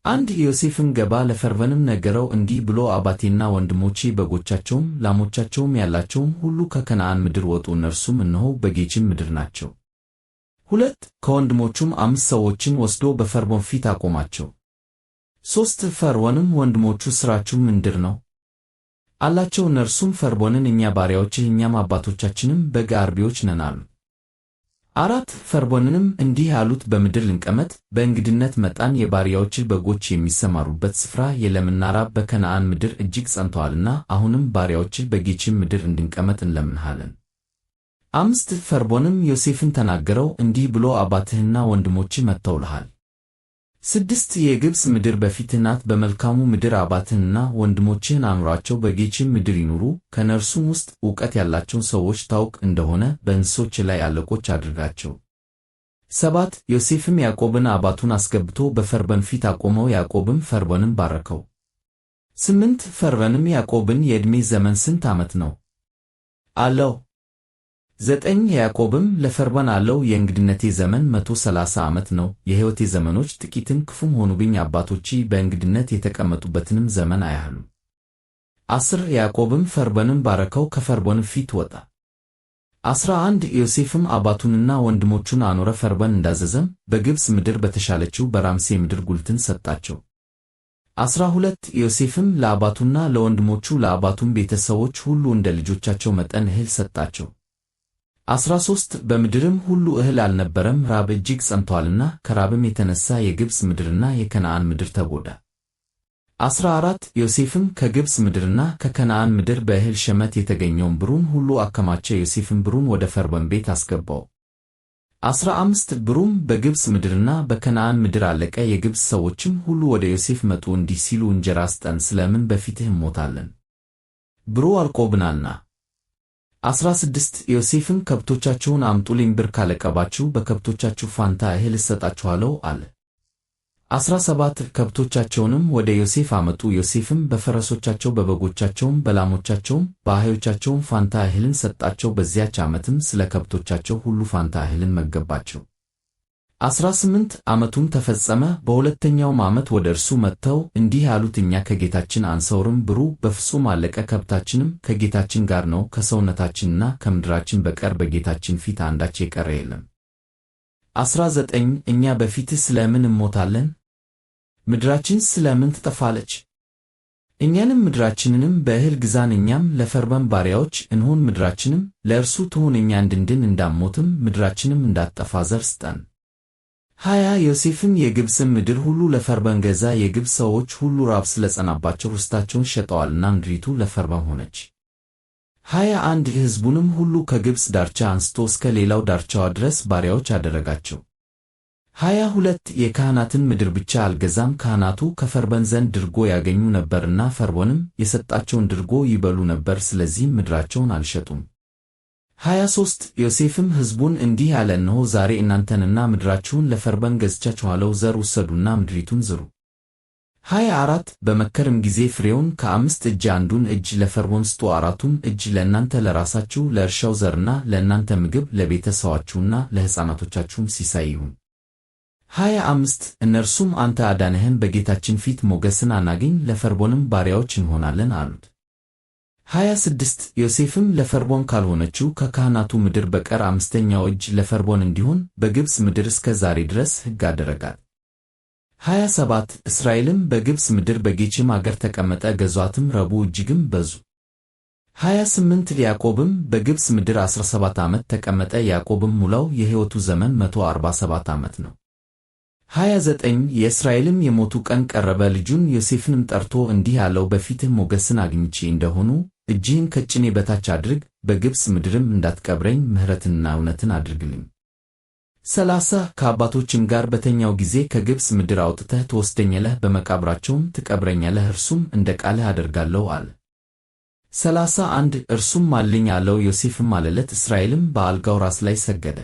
አንድ ዮሴፍም ገባ ለፈርዖንም ነገረው እንዲህ ብሎ አባቴና ወንድሞቼ በጎቻቸውም ላሞቻቸውም ያላቸውም ሁሉ ከከነዓን ምድር ወጡ፣ እነርሱም እነሆ በጌችም ምድር ናቸው። 2 ከወንድሞቹም 5 ሰዎችን ወስዶ በፈርዖን ፊት አቆማቸው። 3 ፈርዖንም ወንድሞቹ ሥራችሁ ምንድር ነው አላቸው። እነርሱም ፈርዖንን እኛ ባሪያዎችህ እኛም አባቶቻችንም በግ አርቢዎች ነን አሉ። 4 ፈርዖንንም እንዲህ አሉት፣ በምድር ልንቀመጥ በእንግድነት መጣን፣ የባሪያዎችህ በጎች የሚሰማሩበት ስፍራ የለምና ራብ በከነዓን ምድር እጅግ ጸንቶአልና አሁንም ባሪያዎችህ በጌችም ምድር እንድንቀመጥ እንለምንሃለን። 5 ፈርዖንም ዮሴፍን ተናገረው እንዲህ ብሎ አባትህና ወንድሞችህ መጥተውልሃል። 6 የግብፅ ምድር በፊትህ ናት፣ በመልካሙ ምድር አባትህንና ወንድሞችህን አኑራቸው፣ በጌችም ምድር ይኑሩ። ከነርሱም ውስጥ ዕውቀት ያላቸውን ሰዎች ታውቅ እንደሆነ በእንስሶች ላይ አለቆች አድርጋቸው። 7 ዮሴፍም ያዕቆብን አባቱን አስገብቶ በፈርዖን ፊት አቆመው፣ ያዕቆብም ፈርዖንን ባረከው። 8 ፈርዖንም ያዕቆብን የዕድሜ ዘመን ስንት ዓመት ነው አለው። 9 ያዕቆብም ለፈርዖን አለው፣ የእንግድነቴ ዘመን 130 ዓመት ነው። የሕይወቴ ዘመኖች ጥቂትም ክፉም ሆኑብኝ፣ አባቶቼ በእንግድነት የተቀመጡበትንም ዘመን አያህሉም። 10 ያዕቆብም ፈርዖንን ባረከው፣ ከፈርዖንም ፊት ወጣ። 11 ዮሴፍም አባቱንና ወንድሞቹን አኖረ፣ ፈርዖን እንዳዘዘም በግብፅ ምድር በተሻለችው በራምሴ ምድር ጉልትን ሰጣቸው። 12 ዮሴፍም ለአባቱና ለወንድሞቹ ለአባቱም ቤተሰቦች ሁሉ እንደ ልጆቻቸው መጠን እህል ሰጣቸው። 13 በምድርም ሁሉ እህል አልነበረም፣ ራብ እጅግ ጸንቶአልና ከራብም የተነሣ የግብፅ ምድርና የከነዓን ምድር ተጎዳ። 14 ዮሴፍም ከግብፅ ምድርና ከከነዓን ምድር በእህል ሸመት የተገኘውን ብሩን ሁሉ አከማቸ። ዮሴፍም ብሩን ወደ ፈርዖን ቤት አስገባው። 15 ብሩም በግብፅ ምድርና በከነዓን ምድር አለቀ። የግብፅ ሰዎችም ሁሉ ወደ ዮሴፍ መጡ እንዲህ ሲሉ፣ እንጀራ ስጠን፣ ስለምን በፊትህ እንሞታለን? ብሩ አልቆብናልና። 16 ዮሴፍም ከብቶቻችሁን አምጡልኝ፣ ብር ካለቀባችሁ በከብቶቻችሁ ፋንታ እህል እሰጣችኋለሁ አለ። 17 ከብቶቻቸውንም ወደ ዮሴፍ አመጡ። ዮሴፍም በፈረሶቻቸው በበጎቻቸውም በላሞቻቸውም በአህዮቻቸውም ፋንታ እህልን ሰጣቸው። በዚያች ዓመትም ስለ ከብቶቻቸው ሁሉ ፋንታ እህልን መገባቸው። 18 ዓመቱም ተፈጸመ። በሁለተኛውም ዓመት ወደ እርሱ መጥተው እንዲህ አሉት፣ እኛ ከጌታችን አንሰውርም፣ ብሩ በፍጹም አለቀ፣ ከብታችንም ከጌታችን ጋር ነው፣ ከሰውነታችንና ከምድራችን በቀር በጌታችን ፊት አንዳች የቀረ የለም። 19 እኛ በፊትህ ስለምን እንሞታለን? ምድራችንስ ስለምን ትጠፋለች? እኛንም ምድራችንንም በእህል ግዛን፣ እኛም ለፈርዖን ባሪያዎች እንሁን፣ ምድራችንም ለእርሱ ትሁን፣ እኛ እንድንድን እንዳንሞትም ምድራችንም እንዳትጠፋ ዘር ስጠን። 20 ዮሴፍም የግብፅን ምድር ሁሉ ለፈርዖን ገዛ። የግብፅ ሰዎች ሁሉ ራብ ስለጸናባቸው ርስታቸውን ሸጠዋልና ምድሪቱ ለፈርዖን ሆነች። 21 ሕዝቡንም ሁሉ ከግብፅ ዳርቻ አንስቶ እስከ ሌላው ዳርቻዋ ድረስ ባሪያዎች አደረጋቸው። 22 የካህናትን ምድር ብቻ አልገዛም፣ ካህናቱ ከፈርዖን ዘንድ ድርጎ ያገኙ ነበርና ፈርዖንም የሰጣቸውን ድርጎ ይበሉ ነበር፣ ስለዚህም ምድራቸውን አልሸጡም። 23 ዮሴፍም ሕዝቡን እንዲህ አለ፣ እነሆ ዛሬ እናንተንና ምድራችሁን ለፈርዖን ገዝቻችኋለሁ፣ ዘር ውሰዱና ምድሪቱን ዝሩ። 24 በመከርም ጊዜ ፍሬውን ከ5 እጅ አንዱን እጅ ለፈርዖን ስጡ፣ 4ቱን እጅ ለእናንተ ለራሳችሁ ለእርሻው ዘርና ለእናንተ ምግብ፣ ለቤተ ሰዋችሁና ለሕፃናቶቻችሁም ሲሳይ ይሁን። 25 እነርሱም አንተ አዳነህን፣ በጌታችን ፊት ሞገስን አናግኝ፣ ለፈርዖንም ባሪያዎች እንሆናለን አሉት። 26 ዮሴፍም ለፈርዖን ካልሆነችው ከካህናቱ ምድር በቀር 5ኛው እጅ ለፈርዖን እንዲሆን በግብፅ ምድር እስከ ዛሬ ድረስ ሕግ አደረጋት። 27 እስራኤልም በግብፅ ምድር በጌችም አገር ተቀመጠ፣ ገዟትም፣ ረቡ እጅግም በዙ። 28 ያዕቆብም በግብፅ ምድር 17 ዓመት ተቀመጠ። ያዕቆብም ሙላው የሕይወቱ ዘመን 147 ዓመት ነው። 29 የእስራኤልም የሞቱ ቀን ቀረበ። ልጁን ዮሴፍንም ጠርቶ እንዲህ አለው፣ በፊትህ ሞገስን አግኝቼ እንደሆኑ እጅህን ከጭኔ በታች አድርግ፣ በግብፅ ምድርም እንዳትቀብረኝ ምሕረትንና እውነትን አድርግልኝ። 30 ከአባቶችም ጋር በተኛው ጊዜ ከግብፅ ምድር አውጥተህ ትወስደኛለህ፣ በመቃብራቸውም ትቀብረኛለህ፣ እርሱም እንደ ቃልህ አደርጋለሁ አለ። 31 እርሱም ማልልኝ አለው። ዮሴፍም ማለለት፣ እስራኤልም በአልጋው ራስ ላይ ሰገደ።